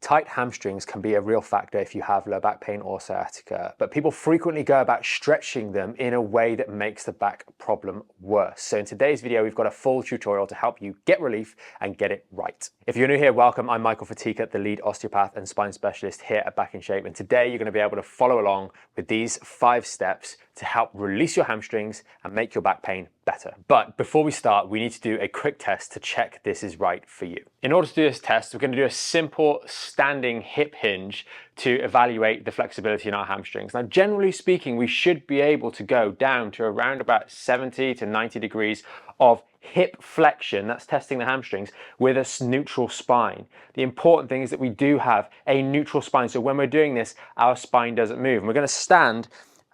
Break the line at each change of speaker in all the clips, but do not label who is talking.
Tight hamstrings can be a real factor if you have low back pain or sciatica, but people frequently go about stretching them in a way that makes the back problem worse. So in today's video, we've got a full tutorial to help you get relief and get it right. If you're new here, welcome. I'm Michael Fatika, the lead osteopath and spine specialist here at Back in Shape. And today you're going to be able to follow along with these 5 steps to help release your hamstrings and make your back pain better. But before we start, we need to do a quick test to check this is right for you. In order to do this test, we're going to do a simple standing hip hinge to evaluate the flexibility in our hamstrings. Now, generally speaking, we should be able to go down to around about 70 to 90 degrees of hip flexion, that's testing the hamstrings, with a neutral spine. The important thing is that we do have a neutral spine. So when we're doing this, our spine doesn't move. And we're going to stand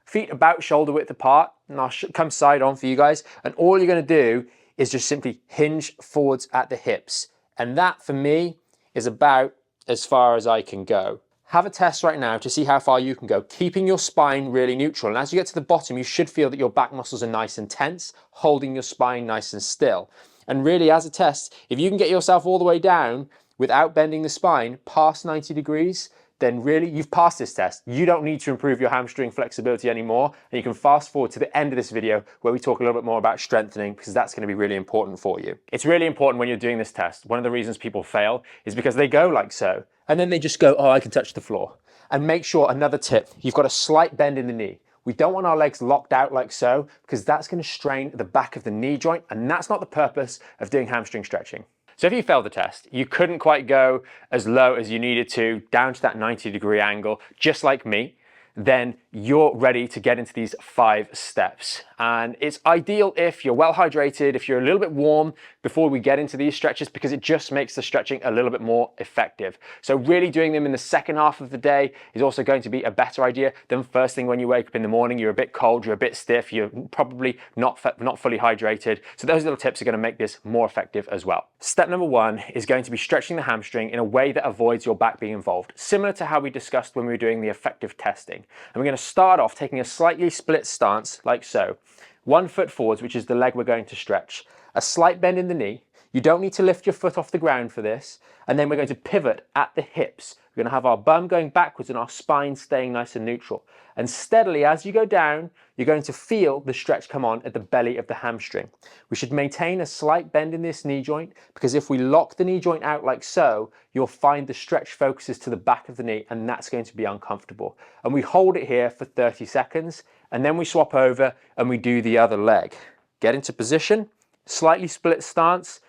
feet about shoulder width apart, and I'll come side on for you guys. And all you're going to do is just simply hinge forwards at the hips. And that for me is about as far as I can go. Have a test right now to see how far you can go, keeping your spine really neutral. And as you get to the bottom, you should feel that your back muscles are nice and tense, holding your spine nice and still. And really, as a test, if you can get yourself all the way down without bending the spine past 90 degrees, then really you've passed this test. You don't need to improve your hamstring flexibility anymore. And you can fast forward to the end of this video where we talk a little bit more about strengthening, because that's going to be really important for you. It's really important when you're doing this test. One of the reasons people fail is because they go like so, and then they just go, oh, I can touch the floor. And make sure, another tip, you've got a slight bend in the knee. We don't want our legs locked out like so, because that's going to strain the back of the knee joint, and that's not the purpose of doing hamstring stretching. So if you failed the test, you couldn't quite go as low as you needed to, down to that 90-degree angle, just like me, then you're ready to get into these 5 steps. And it's ideal if you're well hydrated, if you're a little bit warm before we get into these stretches, because it just makes the stretching a little bit more effective. So really doing them in the second half of the day is also going to be a better idea than first thing when you wake up in the morning. You're a bit cold, you're a bit stiff, you're probably not fully hydrated. So those little tips are going to make this more effective as well. Step number 1 is going to be stretching the hamstring in a way that avoids your back being involved, similar to how we discussed when we were doing the effective testing. And we're going to start off taking a slightly split stance like so. 1 foot forwards, which is the leg we're going to stretch. A slight bend in the knee. You don't need to lift your foot off the ground for this. And then we're going to pivot at the hips. We're going to have our bum going backwards and our spine staying nice and neutral. And steadily, as you go down, you're going to feel the stretch come on at the belly of the hamstring. We should maintain a slight bend in this knee joint, because if we lock the knee joint out like so, you'll find the stretch focuses to the back of the knee, and that's going to be uncomfortable. And we hold it here for 30 seconds, and then we swap over and we do the other leg. Get into position, slightly split stance.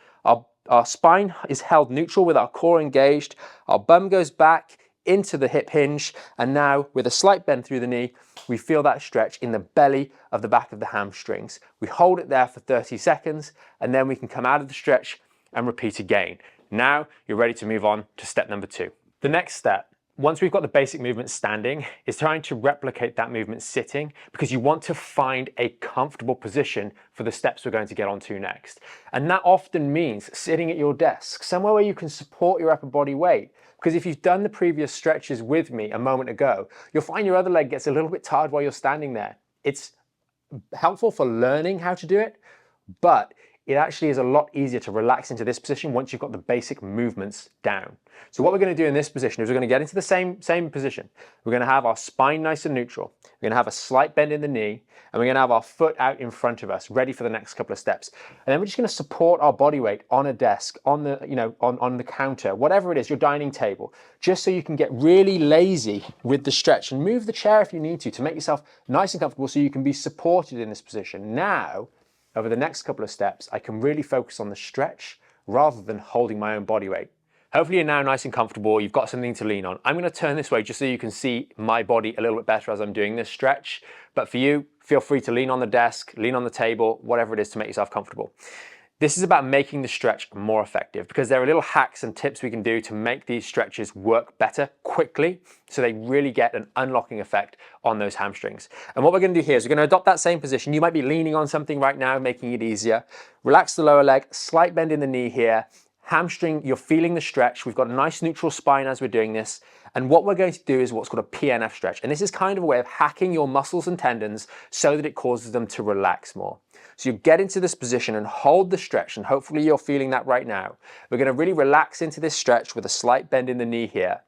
Our spine is held neutral with our core engaged. Our bum goes back into the hip hinge, and now with a slight bend through the knee, we feel that stretch in the belly of the back of the hamstrings. We hold it there for 30 seconds, and then we can come out of the stretch and repeat again. Now you're ready to move on to step number 2. The next step, once we've got the basic movement standing, is trying to replicate that movement sitting, because you want to find a comfortable position for the steps we're going to get onto next. And that often means sitting at your desk, somewhere where you can support your upper body weight. Because if you've done the previous stretches with me a moment ago, you'll find your other leg gets a little bit tired while you're standing there. It's helpful for learning how to do it, but it actually is a lot easier to relax into this position once you've got the basic movements down. So what we're going to do in this position is we're going to get into the same position. We're going to have our spine nice and neutral. We're going to have a slight bend in the knee, and we're going to have our foot out in front of us, ready for the next couple of steps. And then we're just going to support our body weight on a desk, on the, on the counter, whatever it is, your dining table, just so you can get really lazy with the stretch, and move the chair if you need to make yourself nice and comfortable so you can be supported in this position. Now, over the next couple of steps, I can really focus on the stretch rather than holding my own body weight. Hopefully you're now nice and comfortable, you've got something to lean on. I'm going to turn this way just so you can see my body a little bit better as I'm doing this stretch. But for you, feel free to lean on the desk, lean on the table, whatever it is to make yourself comfortable. This is about making the stretch more effective, because there are little hacks and tips we can do to make these stretches work better quickly, so they really get an unlocking effect on those hamstrings. And what we're going to do here is we're going to adopt that same position. You might be leaning on something right now, making it easier. Relax the lower leg, slight bend in the knee here. Hamstring, you're feeling the stretch. We've got a nice neutral spine as we're doing this. And what we're going to do is what's called a PNF stretch. And this is kind of a way of hacking your muscles and tendons so that it causes them to relax more. So you get into this position and hold the stretch, and hopefully you're feeling that right now. We're going to really relax into this stretch with a slight bend in the knee here.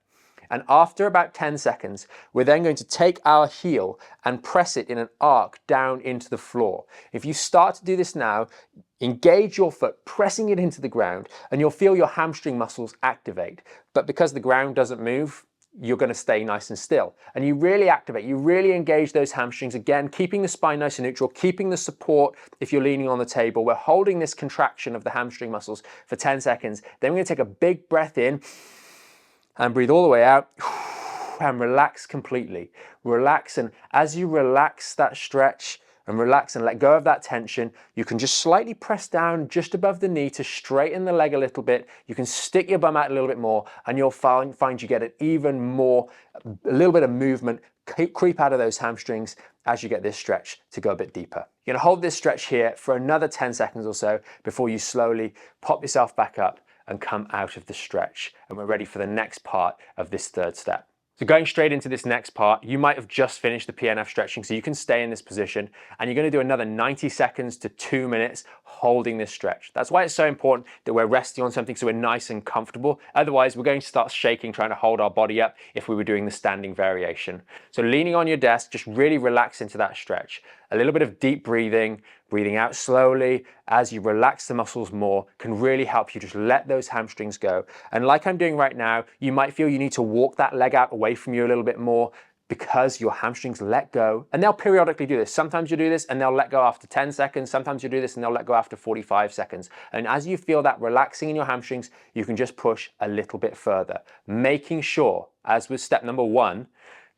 And after about 10 seconds, we're then going to take our heel and press it in an arc down into the floor. If you start to do this now, engage your foot, pressing it into the ground, and you'll feel your hamstring muscles activate. But because the ground doesn't move, you're going to stay nice and still. And you really activate, you really engage those hamstrings, again, keeping the spine nice and neutral, keeping the support if you're leaning on the table. We're holding this contraction of the hamstring muscles for 10 seconds. Then we're going to take a big breath in and breathe all the way out and relax completely. Relax, and as you relax that stretch and relax and let go of that tension, you can just slightly press down just above the knee to straighten the leg a little bit. You can stick your bum out a little bit more, and you'll find you get an even more, a little bit of movement, creep out of those hamstrings as you get this stretch to go a bit deeper. You're gonna hold this stretch here for another 10 seconds or so before you slowly pop yourself back up and come out of the stretch. And we're ready for the next part of this third step. So going straight into this next part, you might have just finished the PNF stretching, so you can stay in this position, and you're going to do another 90 seconds to 2 minutes holding this stretch. That's why it's so important that we're resting on something so we're nice and comfortable. Otherwise, we're going to start shaking trying to hold our body up if we were doing the standing variation. So leaning on your desk, just really relax into that stretch. A little bit of deep breathing, breathing out slowly as you relax the muscles more can really help you just let those hamstrings go. And like I'm doing right now, you might feel you need to walk that leg out away from you a little bit more because your hamstrings let go. And they'll periodically do this. Sometimes you do this and they'll let go after 10 seconds. Sometimes you do this and they'll let go after 45 seconds. And as you feel that relaxing in your hamstrings, you can just push a little bit further, making sure, as with step number 1,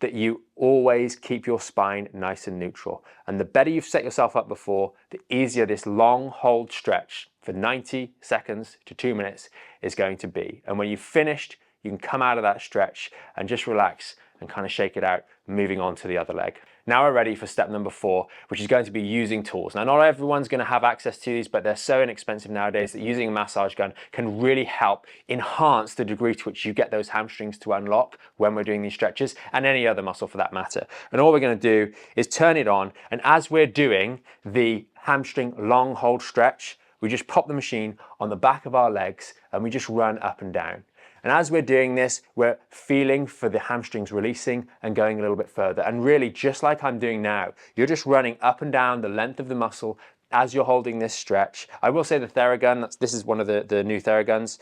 that you always keep your spine nice and neutral. And the better you've set yourself up before, the easier this long hold stretch for 90 seconds to 2 minutes is going to be. And when you've finished, you can come out of that stretch and just relax and kind of shake it out, moving on to the other leg. Now we're ready for step number 4, which is going to be using tools. Now, not everyone's going to have access to these, but they're so inexpensive nowadays that using a massage gun can really help enhance the degree to which you get those hamstrings to unlock when we're doing these stretches, and any other muscle for that matter. And all we're going to do is turn it on, and as we're doing the hamstring long hold stretch, we just pop the machine on the back of our legs and we just run up and down. And as we're doing this, we're feeling for the hamstrings releasing and going a little bit further. And really, just like I'm doing now, you're just running up and down the length of the muscle as you're holding this stretch. I will say the Theragun, this is one of the new Theraguns.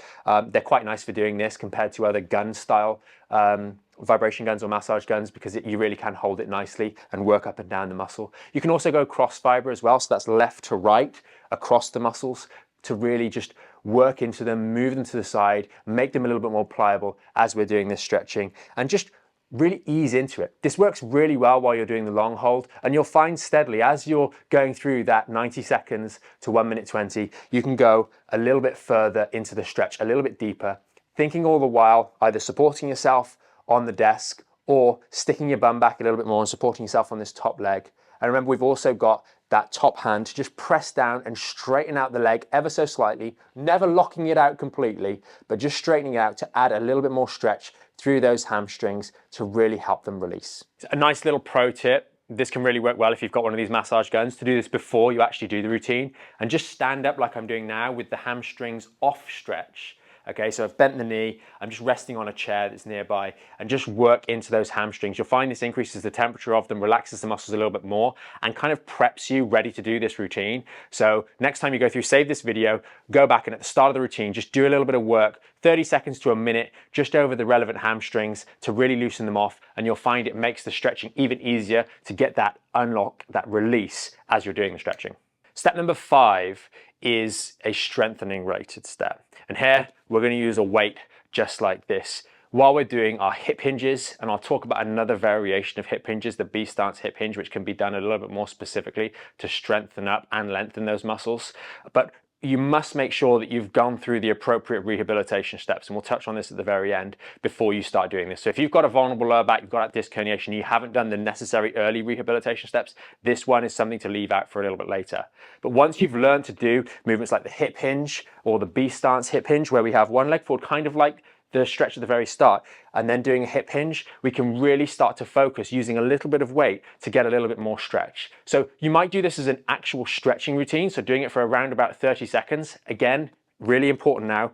They're quite nice for doing this compared to other gun style vibration guns or massage guns, because you really can hold it nicely and work up and down the muscle. You can also go cross fiber as well, so that's left to right across the muscles to really just work into them, move them to the side, make them a little bit more pliable as we're doing this stretching, and just really ease into it. This works really well while you're doing the long hold, and you'll find steadily as you're going through that 90 seconds to 1 minute 20, you can go a little bit further into the stretch, a little bit deeper, thinking all the while either supporting yourself on the desk or sticking your bum back a little bit more and supporting yourself on this top leg. And remember, we've also got that top hand to just press down and straighten out the leg ever so slightly, never locking it out completely, but just straightening it out to add a little bit more stretch through those hamstrings to really help them release. A nice little pro tip. This can really work well if you've got one of these massage guns, to do this before you actually do the routine, and just stand up like I'm doing now with the hamstrings off stretch. Okay, so I've bent the knee, I'm just resting on a chair that's nearby, and just work into those hamstrings. You'll find this increases the temperature of them, relaxes the muscles a little bit more, and kind of preps you ready to do this routine. So next time you go through, save this video, go back, and at the start of the routine, just do a little bit of work, 30 seconds to a minute, just over the relevant hamstrings to really loosen them off, and you'll find it makes the stretching even easier to get that unlock, that release as you're doing the stretching. Step number 5 is a strengthening related step. And here we're going to use a weight just like this while we're doing our hip hinges. And I'll talk about another variation of hip hinges, the B stance hip hinge, which can be done a little bit more specifically to strengthen up and lengthen those muscles. But you must make sure that you've gone through the appropriate rehabilitation steps, and we'll touch on this at the very end before you start doing this. So if you've got a vulnerable lower back, you've got that disc herniation, you haven't done the necessary early rehabilitation steps, this one is something to leave out for a little bit later. But once you've learned to do movements like the hip hinge or the B stance hip hinge, where we have one leg forward, kind of like the stretch at the very start, and then doing a hip hinge, we can really start to focus using a little bit of weight to get a little bit more stretch. So you might do this as an actual stretching routine, so doing it for around about 30 seconds. Again, really important now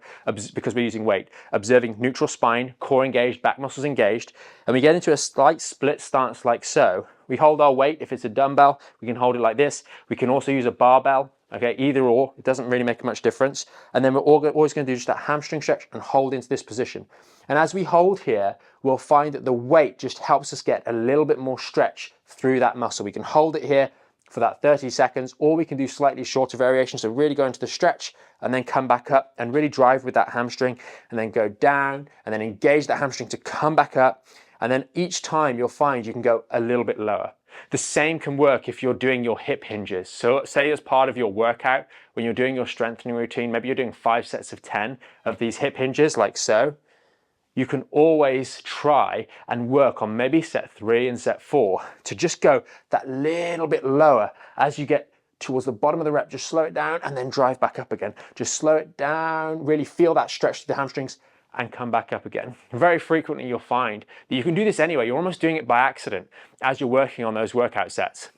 because we're using weight. Observing neutral spine, core engaged, back muscles engaged, and we get into a slight split stance like so. We hold our weight. If it's a dumbbell, we can hold it like this. We can also use a barbell. Okay, either or, it doesn't really make much difference. And then we're always going to do just that hamstring stretch and hold into this position. And as we hold here, we'll find that the weight just helps us get a little bit more stretch through that muscle. We can hold it here for that 30 seconds, or we can do slightly shorter variations. So really go into the stretch and then come back up and really drive with that hamstring, and then go down and then engage that hamstring to come back up. And then each time you'll find you can go a little bit lower. The same can work if you're doing your hip hinges. So say as part of your workout, when you're doing your strengthening routine, maybe you're doing 5 sets of 10 of these hip hinges like so. You can always try and work on maybe set 3 and set 4 to just go that little bit lower. As you get towards the bottom of the rep, just slow it down and then drive back up again. Just slow it down, really feel that stretch to the hamstrings and come back up again. Very frequently you'll find that you can do this anyway. You're almost doing it by accident as you're working on those workout sets.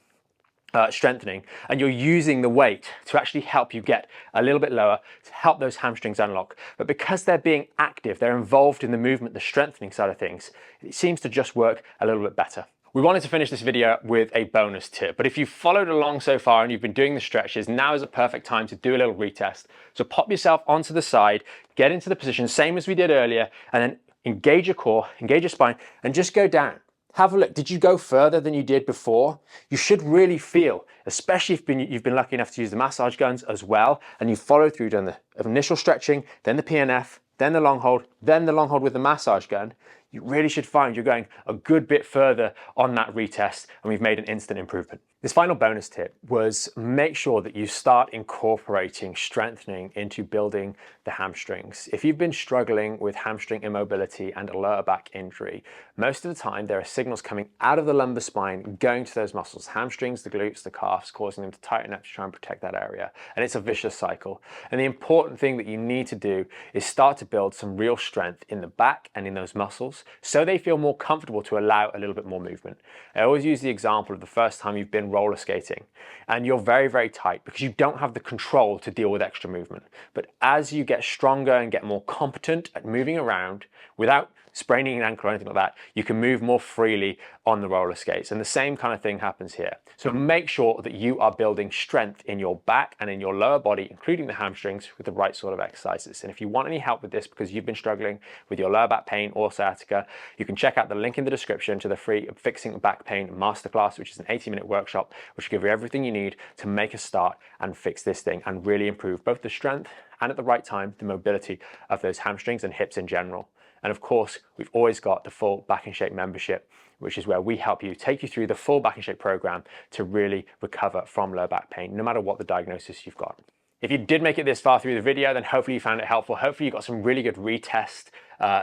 Strengthening, and you're using the weight to actually help you get a little bit lower to help those hamstrings unlock. But because they're being active, they're involved in the movement, the strengthening side of things, it seems to just work a little bit better. We wanted to finish this video with a bonus tip, but if you've followed along so far and you've been doing the stretches, now is a perfect time to do a little retest. So pop yourself onto the side, get into the position, same as we did earlier, and then engage your core, engage your spine, and just go down. Have a look. Did you go further than you did before? You should really feel, especially if you've been lucky enough to use the massage guns as well, and you follow through, done the initial stretching, then the PNF, then the long hold with the massage gun. You really should find you're going a good bit further on that retest, and we've made an instant improvement. This final bonus tip was make sure that you start incorporating strengthening into building the hamstrings. If you've been struggling with hamstring immobility and a lower back injury, most of the time there are signals coming out of the lumbar spine going to those muscles, hamstrings, the glutes, the calves, causing them to tighten up to try and protect that area. And it's a vicious cycle. And the important thing that you need to do is start to build some real strength in the back and in those muscles so they feel more comfortable to allow a little bit more movement. I always use the example of the first time you've been roller skating and you're very, very tight because you don't have the control to deal with extra movement. But as you get stronger and get more competent at moving around without spraining an ankle or anything like that, you can move more freely on the roller skates. And the same kind of thing happens here. So make sure that you are building strength in your back and in your lower body, including the hamstrings, with the right sort of exercises. And if you want any help with this because you've been struggling with your lower back pain or sciatica, you can check out the link in the description to the free Fixing Back Pain Masterclass, which is an 80-minute workshop, which will give you everything you need to make a start and fix this thing and really improve both the strength and at the right time, the mobility of those hamstrings and hips in general. And of course, we've always got the full Back in Shape membership, which is where we help you take you through the full Back in Shape program to really recover from low back pain, no matter what the diagnosis you've got. If you did make it this far through the video, then hopefully you found it helpful. Hopefully you got some really good retest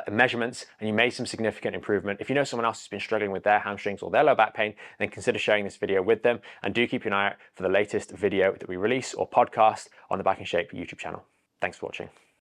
measurements and you made some significant improvement. If you know someone else who's been struggling with their hamstrings or their low back pain, then consider sharing this video with them, and do keep an eye out for the latest video that we release or podcast on the Back in Shape YouTube channel. Thanks for watching.